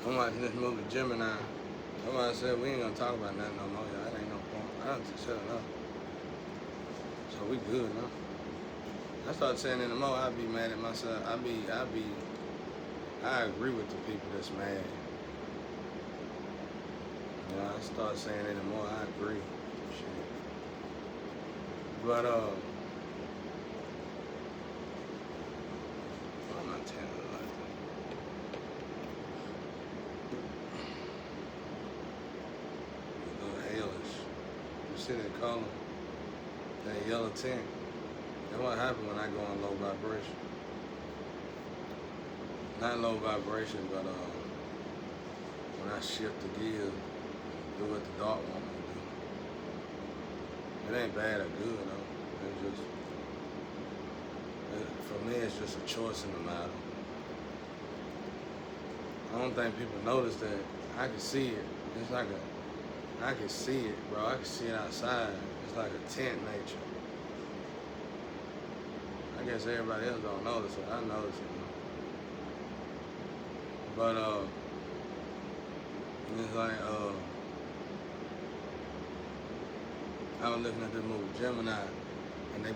I'm watching this movie Gemini. That's why I said we ain't gonna talk about nothing no more, y'all. That ain't no point. I done said enough. So we good, huh? I started saying any more, I'd be mad at myself. I agree with the people that's mad. You know, I start saying any more, I agree. Shit. But why am I telling you like that? Little hailish. You see that color? That yellow tint. That's what happens when I go on low vibration. Not low vibration, but when I shift the gears, do what the dark want me to do. It ain't bad or good though. For me, it's just a choice in the matter. I don't think people notice that. I can see it. It's like I can see it, bro. I can see it outside. It's like a tent nature. I guess everybody else don't notice it. I notice it. But it's like I was looking at this movie Gemini, and they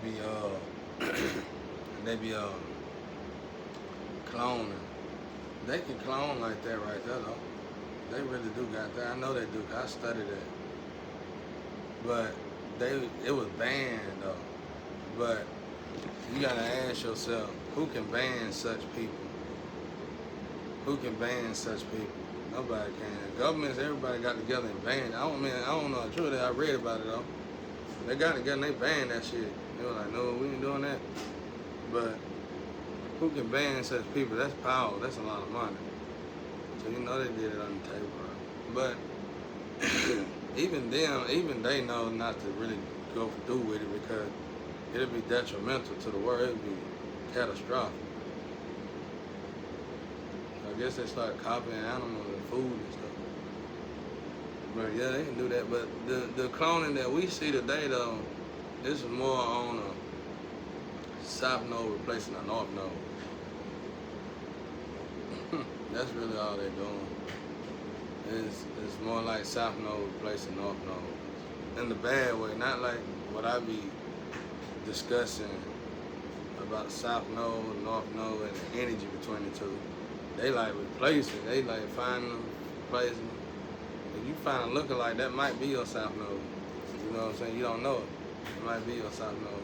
be cloning. They can clone like that right there though. They really do got that. I know they do. 'Cause I studied that. But it was banned though. But you gotta ask yourself, who can ban such people? Who can ban such people? Nobody can. Governments, everybody got together and banned it. I don't know the truth. I read about it though. They got together and they banned that shit. They were like, no, we ain't doing that. But who can ban such people? That's power. That's a lot of money. So you know they did it on the table, bro. But even they know not to really go through with it because it'll be detrimental to the world. It'll be catastrophic. I guess they start copying animals and food and stuff. But yeah, they can do that. But the cloning that we see today, though, this is more on a south node replacing a north node. That's really all they're doing. It's more like south node replacing north node. In the bad way, not like what I be discussing about south node, north node, and the energy between the two. They like replacing. They like finding them, replacing them. If you find a looking like that might be your south node. You know what I'm saying? You don't know it. It might be your south node.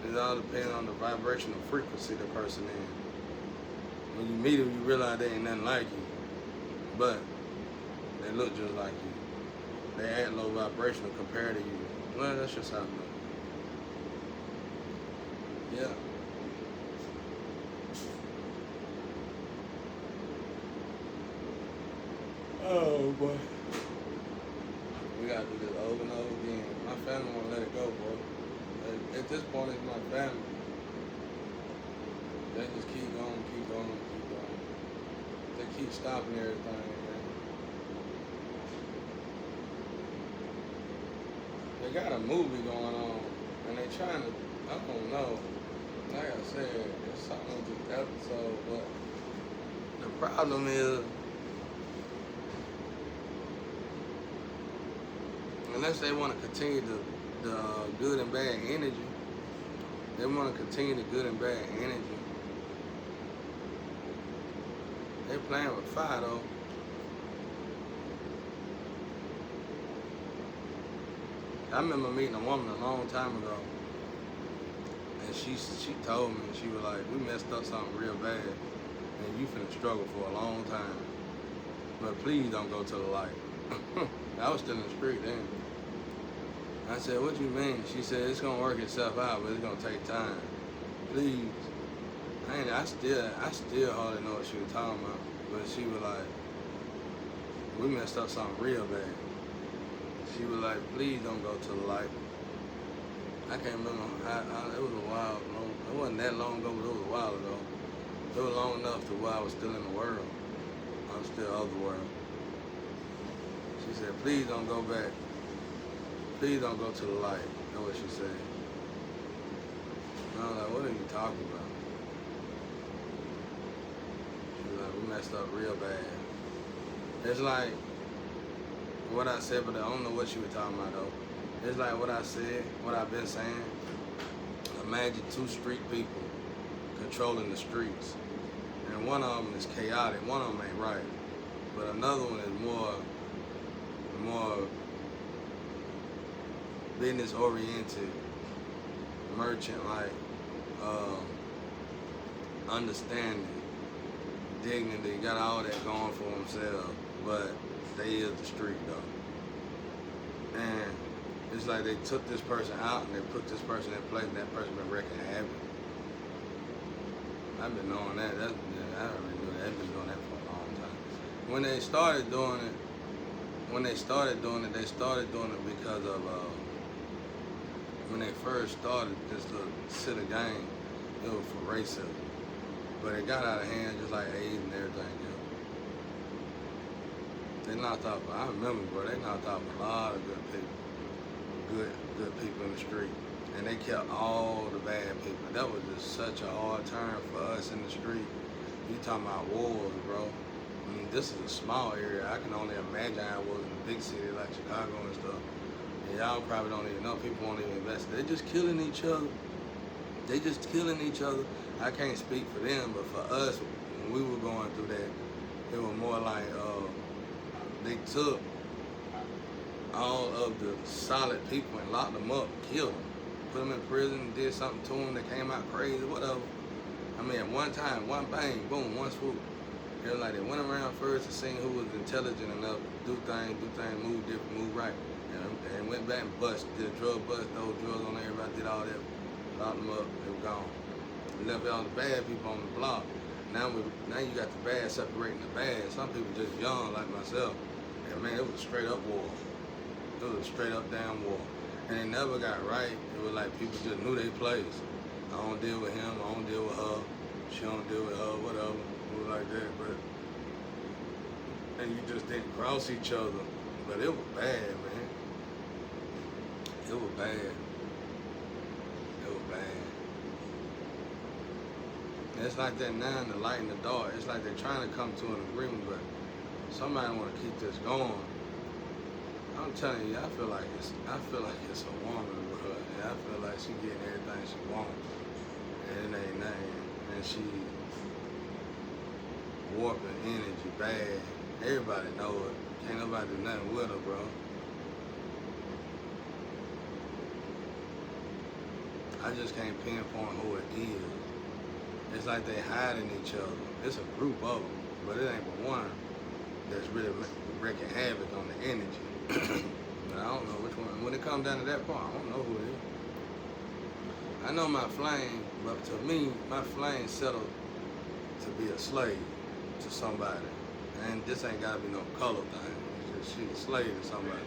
It all depends on the vibrational frequency the person in. When you meet them, you realize they ain't nothing like you. But they look just like you. They act low vibrational compared to you. Well, that's your south node. Yeah. Oh boy. We gotta do this over and over again. My family won't let it go, bro. At this point, it's my family. They just keep going, keep going, keep going. They keep stopping everything, man. They got a movie going on, and they trying to, I don't know. Like I said, it's something with this episode, but the problem is, unless they want to continue the good and bad energy, they want to continue the good and bad energy. They playing with fire though. I remember meeting a woman a long time ago, and she told me, she was like, we messed up something real bad, and you finna struggle for a long time. But please don't go to the light. I was still in the street then. I said, what you mean? She said, it's gonna work itself out, but it's gonna take time. Please. I still hardly know what she was talking about. But she was like, we messed up something real bad. She was like, please don't go to the light. I can't remember how it was a while long. It wasn't that long ago, but it was a while ago. It was long enough to where I was still in the world. I was still of the world. She said, please don't go back. Please don't go to the light. That's what she said. And I was like, what are you talking about? We messed up real bad. It's like what I said, but I don't know what you were talking about though. It's like what I said, what I've been saying. Imagine two street people controlling the streets. And one of them is chaotic, one of them ain't right. But another one is more business oriented, merchant like, understanding, dignity, got all that going for themselves, but they is the street though. And it's like they took this person out and they put this person in place and that person been wrecking havoc. I've been knowing that. I already knew that. I've been doing that for a long time. When they started doing it, they started doing it because of, when they first started this little silly game, it was for racism. But it got out of hand just like AIDS and everything else. They knocked off, I remember, bro, they knocked off a lot of good people. Good people in the street. And they kept all the bad people. That was just such a hard time for us in the street. You talking about wars, bro. I mean, this is a small area. I can only imagine how it was in a big city like Chicago and stuff. And y'all probably don't even know. People won't even invest. They're just killing each other. They just killing each other. I can't speak for them, but for us, when we were going through that, it was more like they took all of the solid people and locked them up, killed them, put them in prison, did something to them that came out crazy, whatever. I mean, at one time, one bang, boom, one swoop. It was like they went around first to see who was intelligent enough to do things, move different, move right. And went back and did a drug bust, those drugs on everybody, did all that, locked them up, they were gone. Left all the bad people on the block. Now you got the bad separating the bad. Some people just young like myself. And man, it was a straight up war. It was a straight up damn war. And it never got right. It was like people just knew their place. I don't deal with him, I don't deal with her. She don't deal with her, whatever. It was like that, but, and you just didn't cross each other. But it was bad, man. It was bad. It was bad. And it's like that now in the light and the dark. It's like they're trying to come to an agreement, but somebody want to keep this going. I'm telling you, I feel like it's a woman with her, and I feel like she getting everything she wants, and it ain't nothing, and she warping energy bad. Everybody know it. Can't nobody do nothing with her, bro. I just can't pinpoint who it is. It's like they hiding each other. It's a group of them, but it ain't but one that's really wreaking havoc on the energy. But I don't know which one. When it comes down to that part, I don't know who it is. I know my flame, but to me, my flame settled to be a slave to somebody. And this ain't gotta be no color thing. It's just she a slave to somebody.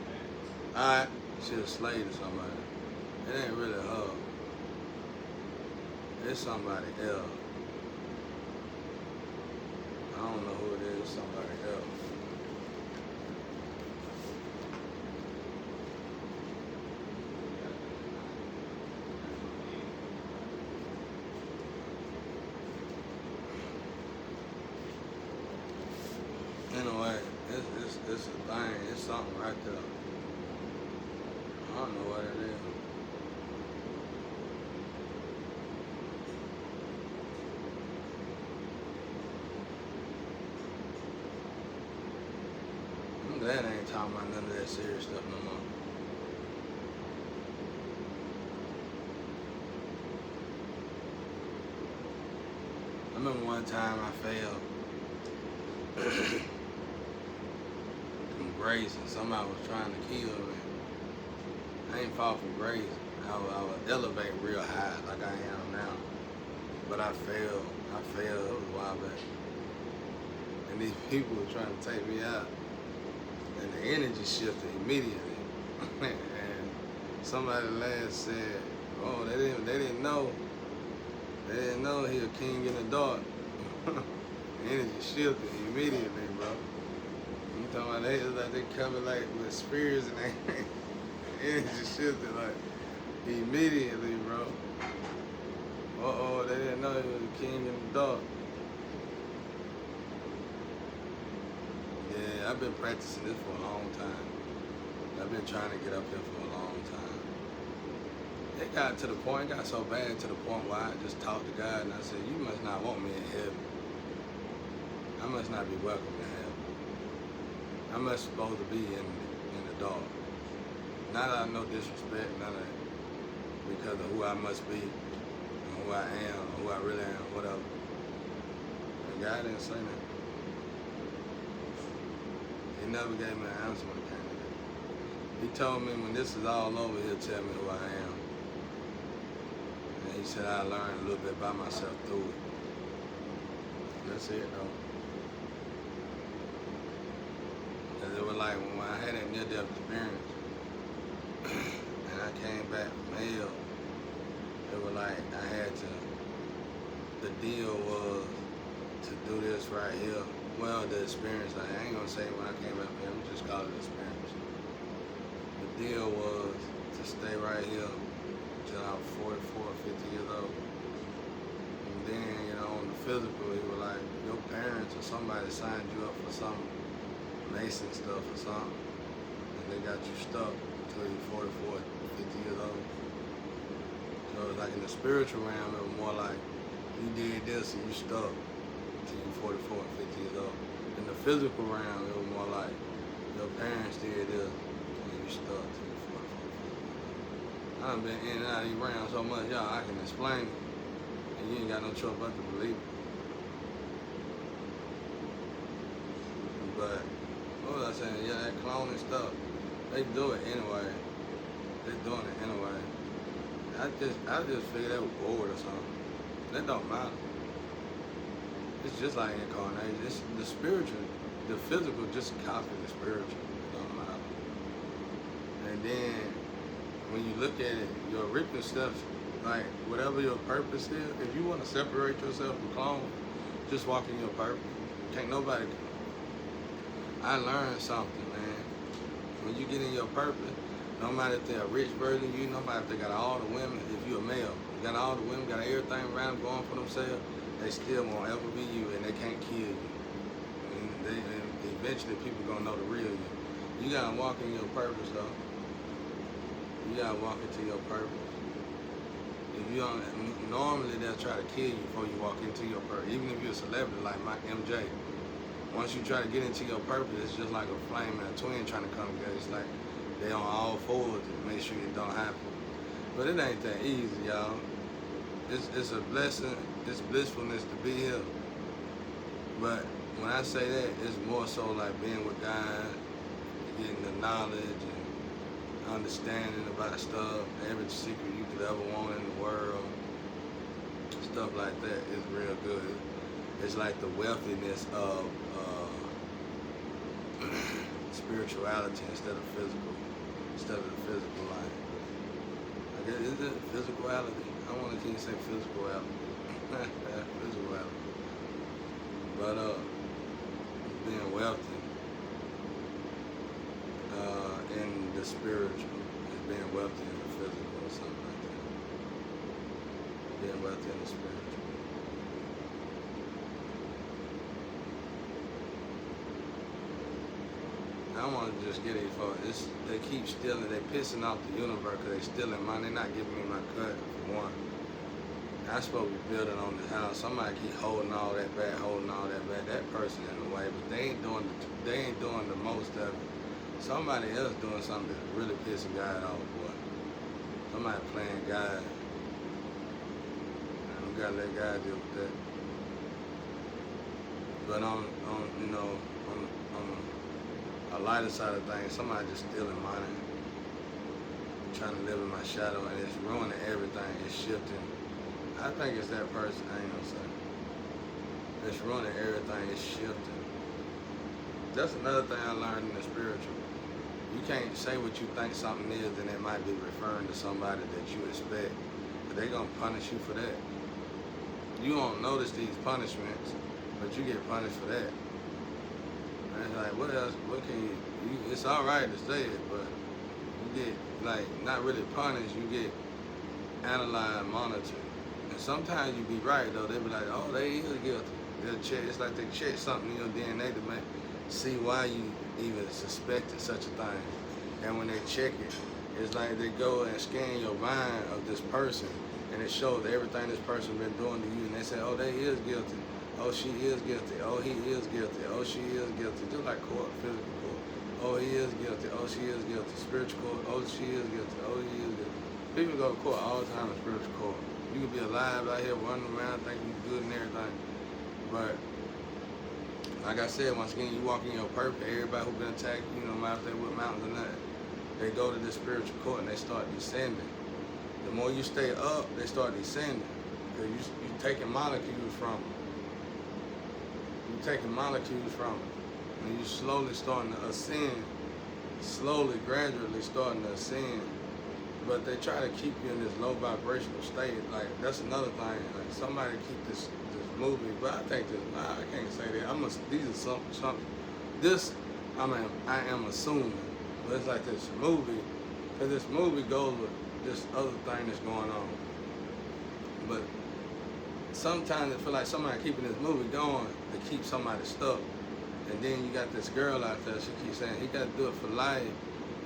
Alright, she a slave to somebody. It ain't really her. It's somebody else. I don't know who it is, somebody else. Anyway, it's a thing, it's something right there. I don't know what it is. I'm glad I ain't talking about none of that serious stuff no more. I remember one time I failed from grazing. Somebody was trying to kill me. I ain't fought from grazing. I would elevate real high like I am now. But I failed. It was a while back. And these people were trying to take me out. And the energy shifted immediately. And somebody last said, oh, they didn't know. They didn't know he a king in the dark. The energy shifted immediately, bro. You talking about they like they coming like with spears and everything. The energy shifted like immediately, bro. Uh-oh, they didn't know he was a king in the dark. I've been practicing this for a long time. I've been trying to get up here for a long time. It got to the point, it got so bad to the point where I just talked to God and I said, you must not want me in heaven. I must not be welcome in heaven. I must supposed to be in the dark. Not out of no disrespect, not of, because of who I must be, and who I am, or who I really am, whatever. And God didn't say that. He never gave me an answer when it came to that. He told me when this is all over, he'll tell me who I am. And he said I learned a little bit about myself through it. And that's it though. Because it was like when I had that near-death experience, and I came back from hell, it was like I had to, the deal was to do this right here. Well, the experience, I ain't gonna say when I came back from hell, we just call it experience. The deal was to stay right here until I was 44, 50 years old. And then, you know, on the physical, he was like, your parents or somebody signed you up for some Mason stuff or something, and they got you stuck until you're 44, 50 years old. So it was like in the spiritual realm, it was more like, you did this and you stuck until you're 44 and 50 years old. In the physical realm, it was more like, your parents did this and you stuck until you're 44, 50 years old. I've been in and out of these realms so much, y'all, I can explain it, and you ain't got no choice but to believe it. But what was I saying? Yeah, that cloning stuff, they do it anyway. They're doing it anyway. I just figured they were bored or something. That don't matter. It's just like incarnation. It's the spiritual, the physical just copy the spiritual. It don't matter. And then when you look at it, your original stuff, like whatever your purpose is, if you want to separate yourself from clones, just walk in your purpose. Can't nobody. I learned something, man. When you get in your purpose, no matter if they're a rich version of you, no matter if they got all the women, if you're a male, you got all the women, got everything around them going for themselves, they still won't ever be you and they can't kill you. And eventually people gonna know the real you. You gotta walk in your purpose though. You gotta walk into your purpose. If you don't, normally they'll try to kill you before you walk into your purpose. Even if you're a celebrity like MJ. Once you try to get into your purpose, it's just like a flame and a twin trying to come together. It's like they on all fours to make sure it don't happen. But it ain't that easy, y'all. It's a blessing, it's blissfulness to be here. But when I say that, it's more so like being with God, getting the knowledge and understanding about stuff, every secret you could ever want in the world. Stuff like that is real good. It's like the wealthiness of spirituality instead of the physical life. I guess, is it physicality? I want to keep saying physicality. Physicality. But being wealthy in the spiritual is being wealthy in the physical or something like that. Being wealthy in the spiritual. I don't want to just get it for this. They keep stealing. They pissing off the universe because they stealing money. They're not giving me my cut for one. I supposed to be building on the house. Somebody keep holding all that back, That person in the way, but they ain't doing the most of it. Somebody else doing something that's really pissing God off, boy. Somebody playing God. We gotta let God deal with that. But on a lighter side of things, somebody just stealing money, trying to live in my shadow, and it's ruining everything. It's shifting. I think it's that person. I ain't gonna say. It's ruining everything. It's shifting. That's another thing I learned in the spiritual. You can't say what you think something is, and it might be referring to somebody that you expect, but they're gonna punish you for that. You won't notice these punishments, but you get punished for that. And it's like, what else? What can you? It's all right to say it, but you get like not really punished. You get analyzed, monitored, and sometimes you be right though. They be like, oh, they is guilty. They'll check. It's like they check something in your DNA to see why you even suspected such a thing. And when they check it, it's like they go and scan your mind of this person, and it shows everything this person been doing to you, and they say, oh, they is guilty. Oh, she is guilty. Oh, he is guilty. Oh, she is guilty. Just like court, physical court. Oh, he is guilty. Oh, she is guilty. Spiritual court. Oh, she is guilty. Oh, he is guilty. People go to court all the time in spiritual court. You can be alive out here running around thinking you're good and everything. But like I said, once again, you walk in your purpose. Everybody who been attacked, you know, out there with mountains and that, they go to the spiritual court and they start descending. The more you stay up, they start descending. Because you're taking molecules from them. You're taking molecules from them. And you're slowly starting to ascend. Slowly, gradually starting to ascend. But they try to keep you in this low vibrational state. Like, that's another thing. Like, somebody keep this movie, but I think this, I can't say that. These are some, this, I am assuming. But it's like this movie, because this movie goes with this other thing that's going on. But sometimes it feel like somebody keeping this movie going to keep somebody stuck. And then you got this girl out there, she keeps saying, he got to do it for life.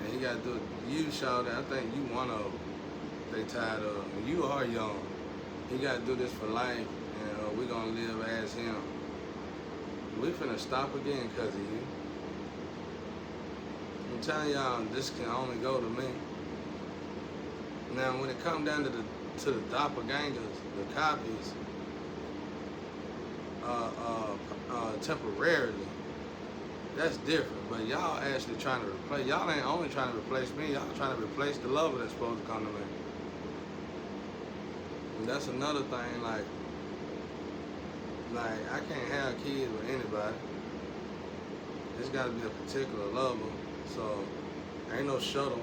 And he got to do it, you shout that, I think you one of them they tired of. And you are young. He got to do this for life, and we're going to live as him. We finna stop again because of you. I'm telling y'all, this can only go to me. Now, when it comes down to the doppelgangers, the copies, temporarily, that's different. But y'all actually trying to replace, y'all ain't only trying to replace me, y'all trying to replace the lover that's supposed to come to me. And that's another thing, like I can't have kids with anybody. It's gotta be a particular lover. So ain't no shuttle.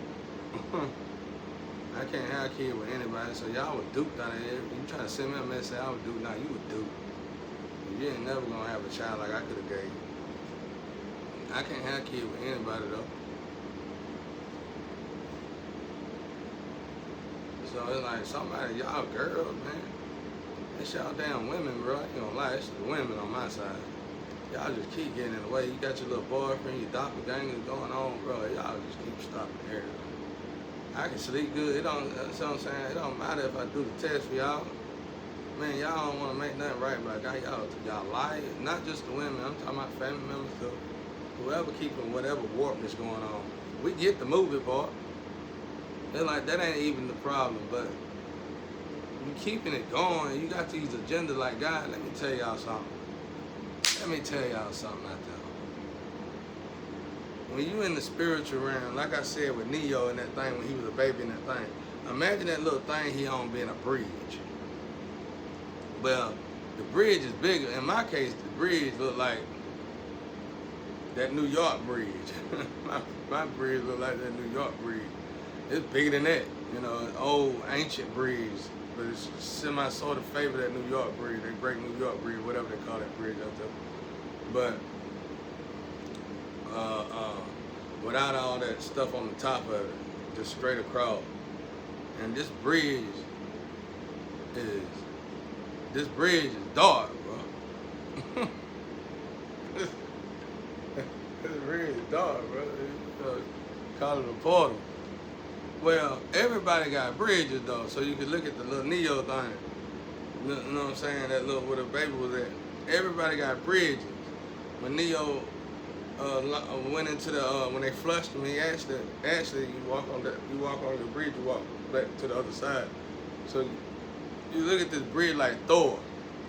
I can't have kids with anybody. So y'all was duped out of here. You trying to send me a message say I was duped, now you was duped. You ain't never gonna have a child like I could have gave you. I can't have kids with anybody though. So it's like somebody, y'all girls, man. It's y'all damn women, bro. I ain't gonna lie, it's the women on my side. Y'all just keep getting in the way. You got your little boyfriend, your doppelgangers going on, bro. Y'all just keep stopping everything. I can sleep good. That's what I'm saying. It don't matter if I do the test for y'all. Man, y'all don't want to make nothing right by God. Y'all lie. Not just the women. I'm talking about family members too. Whoever keeping whatever warp is going on. We get the movie part. They're like, that ain't even the problem. But you keeping it going. You got these agendas like, God, let me tell y'all something. Let me tell y'all something out there. When you in the spiritual realm, like I said with Neo and that thing when he was a baby in that thing, imagine that little thing he on being a bridge. Well, the bridge is bigger. In my case, the bridge look like that New York bridge. my bridge look like that New York bridge. It's bigger than that, you know, an old ancient bridge, but it's semi sort of favor that New York bridge, that great New York bridge, whatever they call that bridge out there. But without all that stuff on the top of it, just straight across. And this bridge is dark, bro. This bridge is dark, bro. Call it a portal. Well, everybody got bridges though, so you can look at the little Neo thing. You know what I'm saying? That little where the baby was at. Everybody got bridges. When Neo went into the when they flushed him, he asked you walk on the bridge, you walk back to the other side. So you look at this bridge like Thor.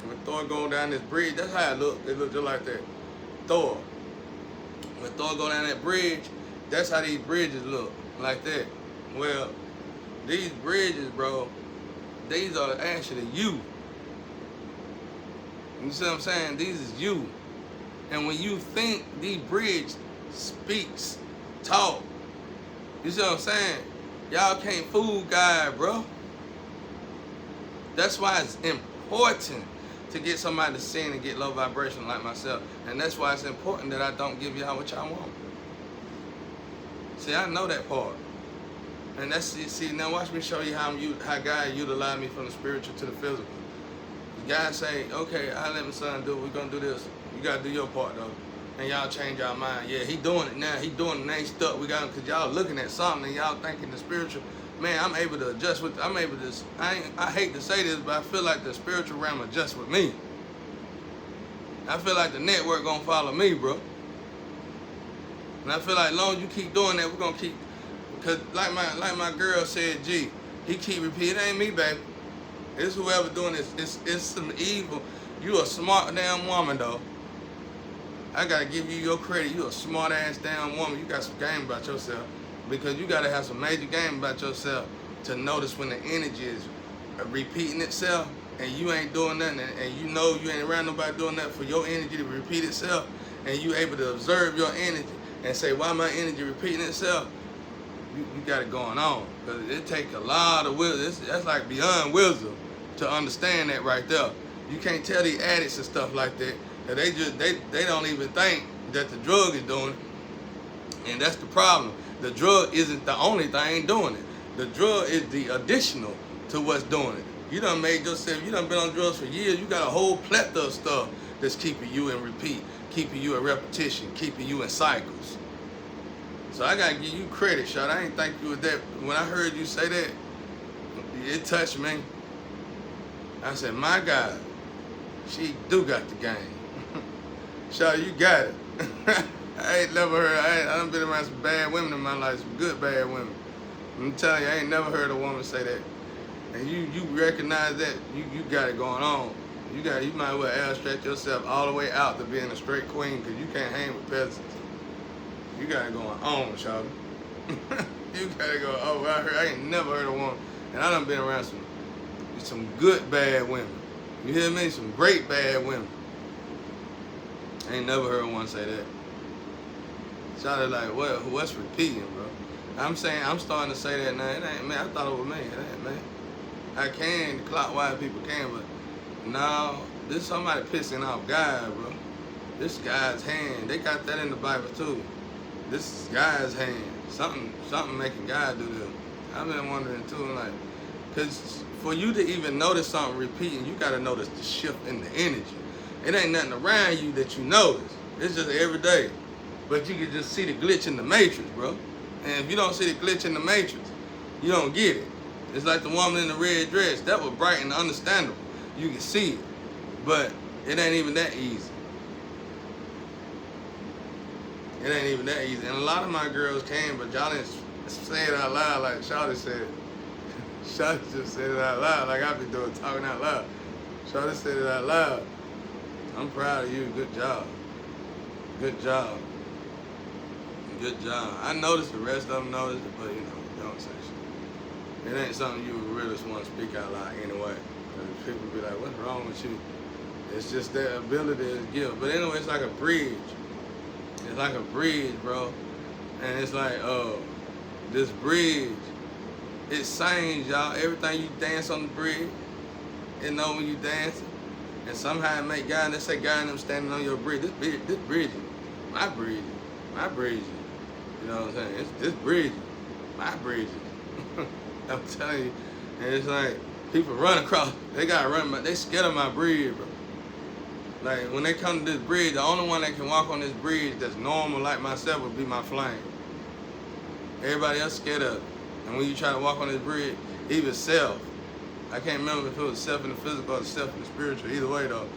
When Thor going down this bridge, that's how it look. It look just like that. Thor. When Thor go down that bridge, that's how these bridges look, like that. Well, these bridges, bro, these are actually you. You see what I'm saying? These is you. And when you think these bridges speaks, talk, you see what I'm saying? Y'all can't fool God, bro. That's why it's important to get somebody to sing and get low vibration like myself. And that's why it's important that I don't give y'all what y'all want. See, I know that part. And that's, see, now watch me show you how God utilized me from the spiritual to the physical. God say, okay, I let my son do it. We're going to do this. You got to do your part, though. and y'all change y'all mind. Yeah, he doing it now. He doing it now. He stuck. We got him because y'all looking at something and y'all thinking the spiritual. Man, I'm able to adjust with. I'm able to. I hate to say this, but I feel like the spiritual realm adjusts with me. I feel like the network gonna follow me, bro. And I feel like as long as you keep doing that, we're gonna keep. Cause like my girl said, G, he keep repeating, it ain't me, baby. It's whoever doing this. It's some evil. You a smart damn woman though. I gotta give you your credit. You a smart ass damn woman. You got some game about yourself. Because you gotta have some major game about yourself to notice when the energy is repeating itself and you ain't doing nothing, and you know you ain't around nobody doing that for your energy to repeat itself, and you able to observe your energy and say, why my energy repeating itself? You got it going on. Because it takes a lot of wisdom. That's like beyond wisdom to understand that right there. You can't tell the addicts and stuff like that they don't even think that the drug is doing it. And that's the problem. The drug isn't the only thing doing it. The drug is the additional to what's doing it. You done made yourself, you done been on drugs for years, you got a whole plethora of stuff that's keeping you in repeat, keeping you in repetition, keeping you in cycles. So I gotta give you credit, Shot. I ain't think you was that. When I heard you say that, it touched me. I said, my God, she do got the game. Shot, you got it. I ain't never heard, I done been around some bad women in my life, some good bad women. I'm telling you, I ain't never heard a woman say that. And you recognize that, you got it going on. You might as well abstract yourself all the way out to being a straight queen, because you can't hang with peasants. You got it going on, Shawty. You got it going on. I ain't never heard a woman, and I done been around some good bad women. You hear me? Some great bad women. I ain't never heard one say that. Shawty like, what's repeating, bro? I'm saying, I'm starting to say that now. It ain't me. I thought it was me. It ain't me. I can, clockwise people can, but no, this is somebody pissing off God, bro. This guy's hand. They got that in the Bible too. This is God's hand. Something making God do this. I've been wondering too, like, cause for you to even notice something repeating, you gotta notice the shift in the energy. It ain't nothing around you that you notice. It's just every day. But you can just see the glitch in the matrix, bro. And if you don't see the glitch in the matrix, you don't get it. It's like the woman in the red dress. That was bright and understandable. You can see it. But it ain't even that easy. It ain't even that easy. And a lot of my girls came, but y'all didn't say it out loud like Shawty said. Shawty just said it out loud like I be doing, talking out loud. Shawty said it out loud. I'm proud of you. Good job. Good job. Good job. I noticed the rest of them noticed it, but you know, don't say shit. It ain't something you would really want to speak out loud anyway. Because people be like, what's wrong with you? It's just that ability is gift. But anyway, it's like a bridge. It's like a bridge, bro. And it's like, this bridge, it sings, y'all. Everything you dance on the bridge, it know when you dancing. And somehow it make God, let's say God and them standing on your bridge. This bridge, my bridge, my bridge. You know what I'm saying? It's this bridge, my bridge. I'm telling you. And it's like, people run across, they gotta run, they scared of my bridge, bro. Like, when they come to this bridge, the only one that can walk on this bridge that's normal like myself would be my flame. Everybody else scared of it. And when you try to walk on this bridge, even self, I can't remember if it was self in the physical or self in the spiritual. Either way, though,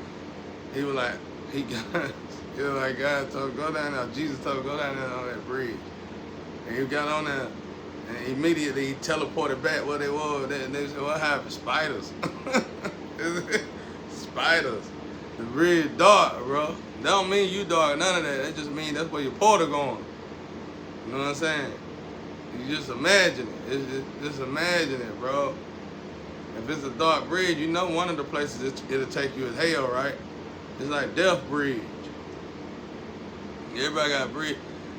he was like, he was like, God told him, go down there. Jesus told him, go down there on that bridge. And he got on there, and immediately he teleported back where they were. They said, what happened? Spiders. Spiders. The bridge dark, bro. That don't mean you dark, none of that. That just means that's where your portal going. You know what I'm saying? You just imagine it. Just imagine it, bro. If it's a dark bridge, you know one of the places it'll take you is hell, right? It's like Death Bridge. Everybody got a bridge.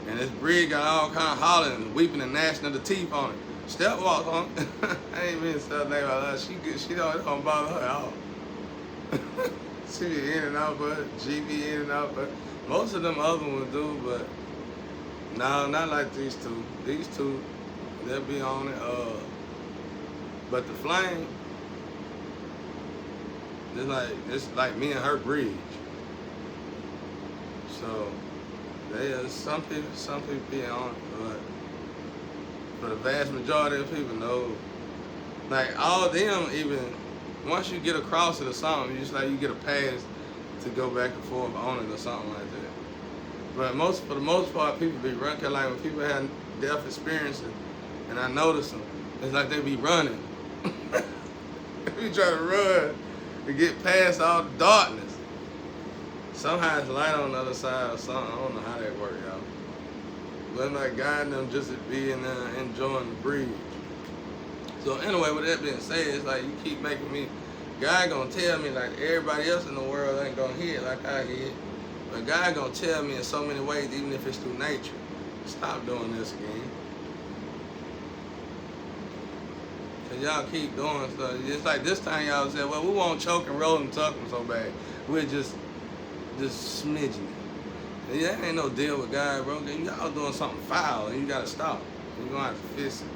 And this bridge got all kind of hollering and weeping and gnashing of the teeth on it. Step walk on it. I ain't mean to say nothing about that. She don't bother her at all. She be in and out, but G be in and out, but most of them other ones do, but no, not like these two. These two, they'll be on it. But the flame, it's like me and her bridge. So Some people be on it, but for the vast majority of people, no. Like all of them, even once you get across it or something, you just like you get a pass to go back and forth on it or something like that. But for the most part, people be running. Like when people have death experiences, and I notice them, it's like they be running. They be trying to run to get past all the darkness. Somehow it's light on the other side or something. I don't know how that works, y'all. But I'm like guiding them just to be in there enjoying the breeze. So anyway, with that being said, it's like you keep making me, God gonna tell me like everybody else in the world ain't gonna hear it like I hear it. But God gonna tell me in so many ways, even if it's through nature, stop doing this again. Cause y'all keep doing stuff. It's like this time y'all said, well, we won't choke and roll and tuck them so bad. We're just smidging it. And that ain't no deal with God, bro. Y'all doing something foul and you gotta stop. You're gonna have to fix it.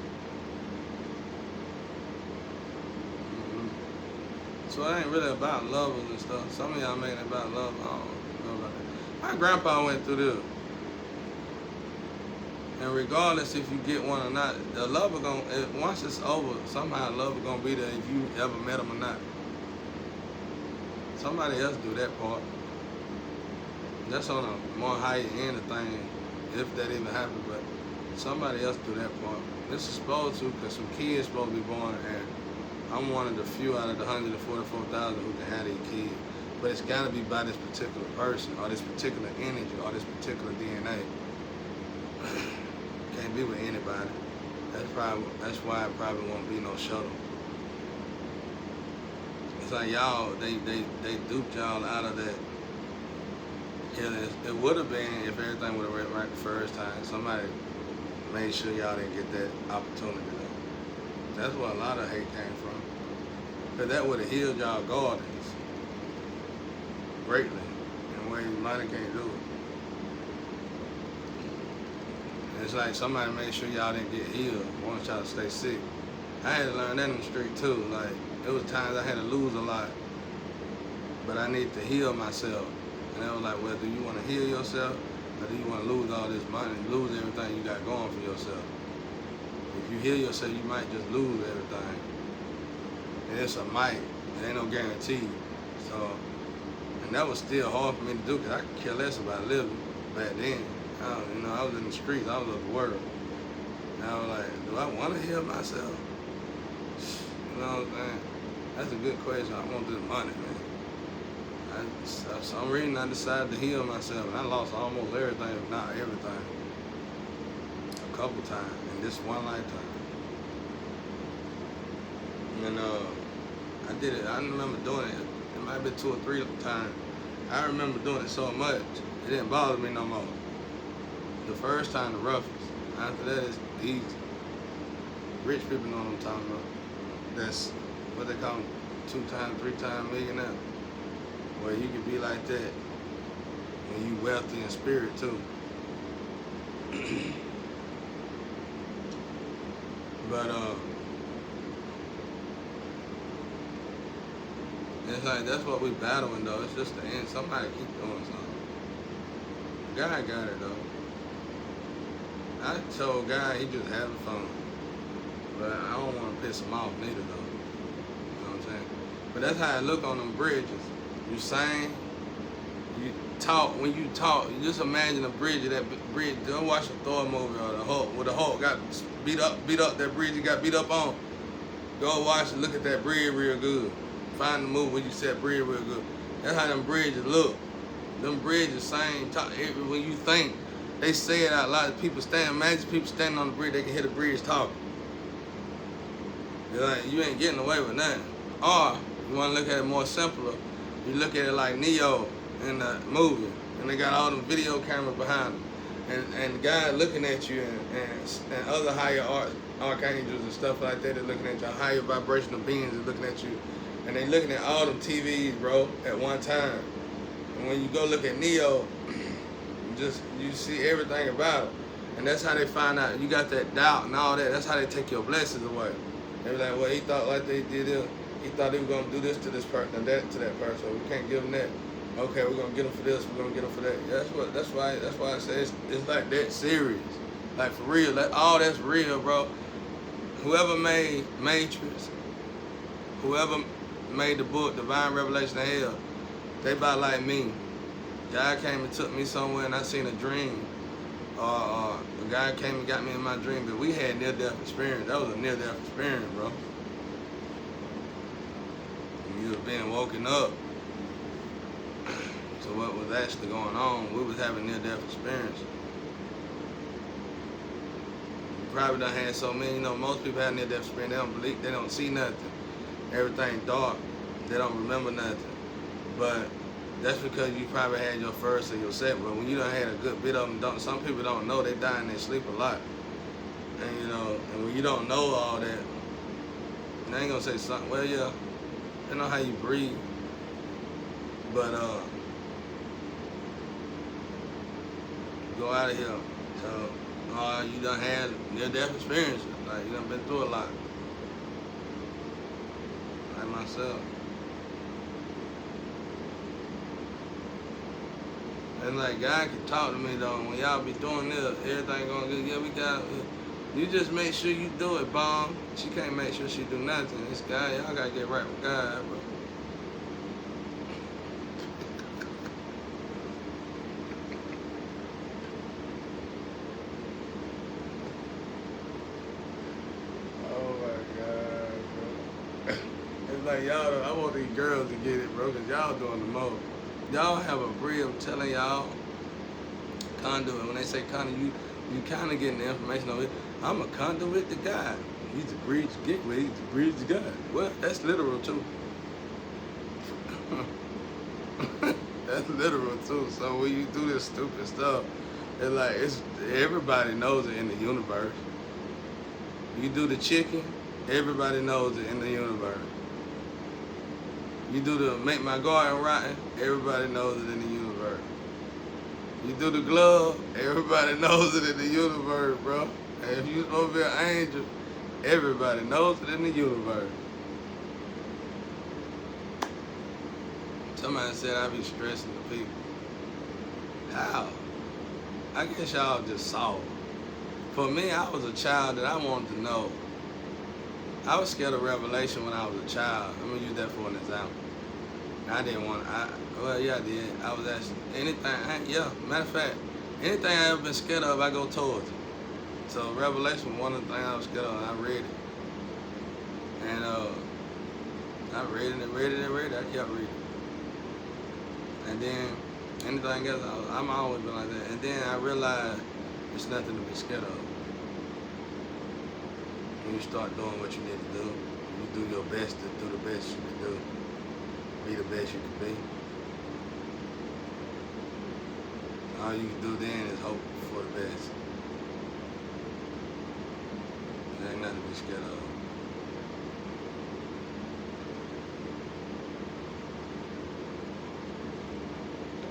So it ain't really about lovers and stuff. Some of y'all making it about love. I don't know about that. My grandpa went through this. And regardless if you get one or not, the love is gonna, once it's over, somehow love is gonna be there if you ever met him or not. Somebody else do that part. That's on a more higher end of thing, if that even happens, but somebody else do that part. This is supposed to, because some kids supposed to be born, and I'm one of the few out of the 144,000 who can have these kids. But it's gotta be by this particular person, or this particular energy, or this particular DNA. Can't be with anybody. That's why it probably won't be no shuttle. It's like y'all, they duped y'all out of that. It would have been if everything would have went right the first time. Somebody made sure y'all didn't get that opportunity though. That's where a lot of hate came from. Because that would have healed y'all gardens greatly in ways money can't do it. And it's like somebody made sure y'all didn't get healed, wanted y'all to stay sick. I had to learn that in the street too. Like, it was times I had to lose a lot, but I needed to heal myself. And they was like, well, do you want to heal yourself, or do you want to lose all this money, lose everything you got going for yourself? If you heal yourself, you might just lose everything. And it's a might. It ain't no guarantee. So, and that was still hard for me to do, because I could care less about living back then. I was in the streets. I was of the world. And I was like, do I want to heal myself? You know what I'm saying? That's a good question. I want this money, man. For some reason, I decided to heal myself, and I lost almost everything, if not everything, a couple times in this one lifetime. And I did it. I remember doing it. It might have been 2 or 3 times. I remember doing it so much, it didn't bother me no more. The first time, the roughest. After that, it's easy. Rich people know what I'm talking about. That's what they call them, 2 times, 3 times millionaire. Where you can be like that when you wealthy in spirit too. But it's like that's what we battling though. It's just the end. Somebody keep doing something. God got it though. I told God he just having fun, but I don't want to piss him off neither though. You know what I'm saying? But that's how I look on them bridges. You sing, you talk. When you talk, you just imagine a bridge. That bridge. Don't watch a Thor movie or the Hulk. Where the Hulk got beat up. That bridge he got beat up on. Go watch and look at that bridge real good. Find the movie where you said bridge real good. That's how them bridges look. Them bridges sing. Talk. When you think, they say it out loud. People stand. Imagine people standing on the bridge. They can hear the bridge talking. You're like, you ain't getting away with nothing. Or you want to look at it more simpler. You look at it like Neo in the movie, and they got all them video cameras behind them, and the guy looking at you, and other higher archangels and stuff like that, they're looking at you, higher vibrational beings are looking at you, and they looking at all them TVs, bro, at one time. And when you go look at Neo, you see everything about it, and that's how they find out you got that doubt and all that. That's how they take your blessings away. They be like, well, he thought like they did it. He thought he was going to do this to this person and that to that person, so we can't give him that. Okay, we're gonna get them for this. We're gonna get them for that. Yeah, That's why I say it's like that serious. Like for real. All that's real, bro. Whoever made Matrix, whoever made the book Divine Revelation of Hell, they about like me. God came and took me somewhere, and I seen a dream. A guy came and got me in my dream, but we had near-death experience. That was a near-death experience, bro. You was being woken up. So what was actually going on? We was having near-death experience. You probably done had so many. You know, most people have near-death experience. They don't believe. They don't see nothing. Everything dark. They don't remember nothing. But that's because you probably had your first or your second. But when you done had a good bit of them, some people don't know. They die in their sleep a lot. And you know, and when you don't know all that, I ain't gonna say something. Well, yeah, I know how you breathe. But go out of here. So you done had near-death experiences. Like you done been through a lot. Like myself. And like God can talk to me though. When y'all be doing this, everything gonna good. Yeah, we got. You just make sure you do it, Bomb. She can't make sure she do nothing. It's God. Y'all gotta get right with God, bro. Oh my God, bro. It's like y'all. I want these girls to get it, bro, cause y'all doing the most. Y'all have a brief. I'm telling y'all, conduit. When they say conduit, you kind of getting the information of it. I'm a conduit to God. He's the bridge to get with. He's the bridge to God. Well, that's literal too. That's literal too. So when you do this stupid stuff, it's everybody knows it in the universe. You do the chicken, everybody knows it in the universe. You do the make my garden rotten, everybody knows it in the universe. You do the glove, everybody knows it in the universe, bro. And if you supposed to be an angel, everybody knows it in the universe. Somebody said I be stressing the people. How? I guess y'all just saw. For me, I was a child that I wanted to know. I was scared of revelation when I was a child. I'm gonna use that for an example. I didn't want. Well, yeah, I did. I was actually anything. Matter of fact, anything I ever been scared of, I go towards it. So revelation was one of the things I was scared of. And I read it, and I read it. I kept reading, and then anything else, I'm always been like that. And then I realized it's nothing to be scared of. When you start doing what you need to do, you do your best to do the best you can do. Be the best you can be. All you can do then is hope for the best. There ain't nothing to be scared of.